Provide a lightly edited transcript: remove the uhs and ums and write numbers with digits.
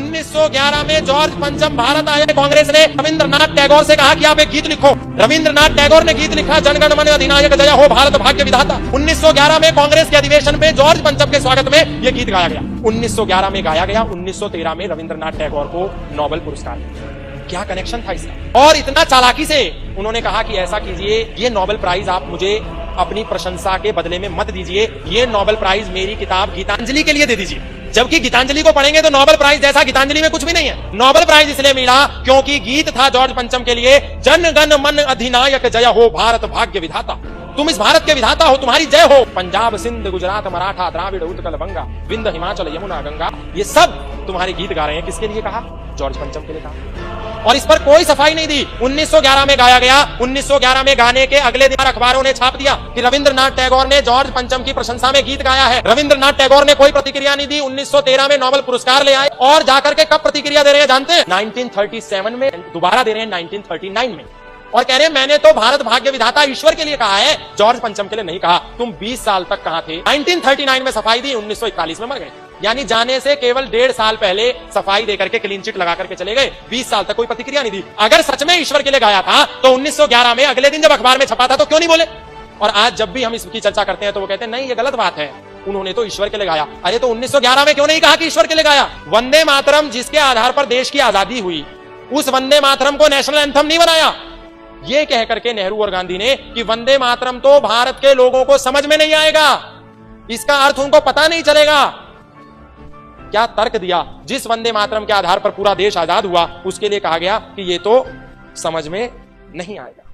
1911 में जॉर्ज पंचम भारत आए। कांग्रेस ने रविंद्रनाथ टैगोर से कहा कि आप एक गीत लिखो। रविंद्रनाथ टैगोर ने गीत लिखा, जनगण मन अधिनायक जय हो भारत भाग्य विधाता। 1911 में कांग्रेस के अधिवेशन में जॉर्ज पंचम के स्वागत में यह गीत गाया गया। 1911 में गाया गया, 1913 में रविंद्रनाथ टैगोर को नोबेल पुरस्कार मिला। क्या कनेक्शन था इसका? और इतना चालाकी से उन्होंने कहा कि ऐसा कीजिए, ये नोबेल प्राइज आप मुझे अपनी प्रशंसा के बदले में मत दीजिए, ये नोबेल प्राइज मेरी किताब गीतांजलि के लिए दे दीजिए। जबकि गीतांजलि को पढ़ेंगे तो नोबेल प्राइज जैसा गीतांजलि में कुछ भी नहीं है। नोबेल प्राइज इसलिए मिला क्योंकि गीत था जॉर्ज पंचम के लिए, जन गण मन अधिनायक जय हो भारत भाग्य विधाता। तुम इस भारत के विधाता हो, तुम्हारी जय हो। पंजाब सिंध गुजरात मराठा द्राविड़ उत्कल बंगा विंध्य हिमाचल यमुना गंगा, ये सब तुम्हारे गीत गा रहे हैं। किसके लिए कहा? जॉर्ज पंचम के लिए कहा। और इस पर कोई सफाई नहीं दी। 1911 में गाया गया। 1911 में गाने के अगले दिन अखबारों ने छाप दिया कि रविंद्रनाथ टैगोर ने जॉर्ज पंचम की प्रशंसा में गीत गाया है। रविंद्रनाथ टैगोर ने कोई प्रतिक्रिया नहीं दी। 1913 में नोबेल पुरस्कार ले आए और जाकर के कब प्रतिक्रिया दे रहे हैं जानते हैं? 1937 में दोबारा दे रहे हैं, 1939 में, और कह रहे हैं मैंने तो भारत भाग्य विधाता ईश्वर के लिए कहा है, जॉर्ज पंचम के लिए नहीं कहा। तुम 20 साल तक कहां थे? 1939 में सफाई दी, 1941 में मर गए। यानी जाने से केवल 1.5 साल पहले सफाई देकर के क्लीन चिट लगा करके चले गए। 20 साल तक कोई प्रतिक्रिया नहीं दी। अगर सच में ईश्वर के लिए गाया था तो 1911 में अगले दिन जब अखबार में छपा था तो क्यों नहीं बोले? और आज जब भी हम इसकी चर्चा करते हैं तो वो कहते हैं नहीं ये गलत बात है, उन्होंने तो ईश्वर के लिए गाया। अरे तो 1911 में क्यों नहीं कहा कि ईश्वर के लिए गाया? वंदे मातरम जिसके आधार पर देश की आजादी हुई, उस वंदे मातरम को नेशनल एंथम नहीं बनाया। ये कह करके नेहरू और गांधी ने कि वंदे मातरम तो भारत के लोगों को समझ में नहीं आएगा, इसका अर्थ उनको पता नहीं चलेगा। क्या तर्क दिया? जिस वंदे मातरम के आधार पर पूरा देश आजाद हुआ उसके लिए कहा गया कि ये तो समझ में नहीं आएगा।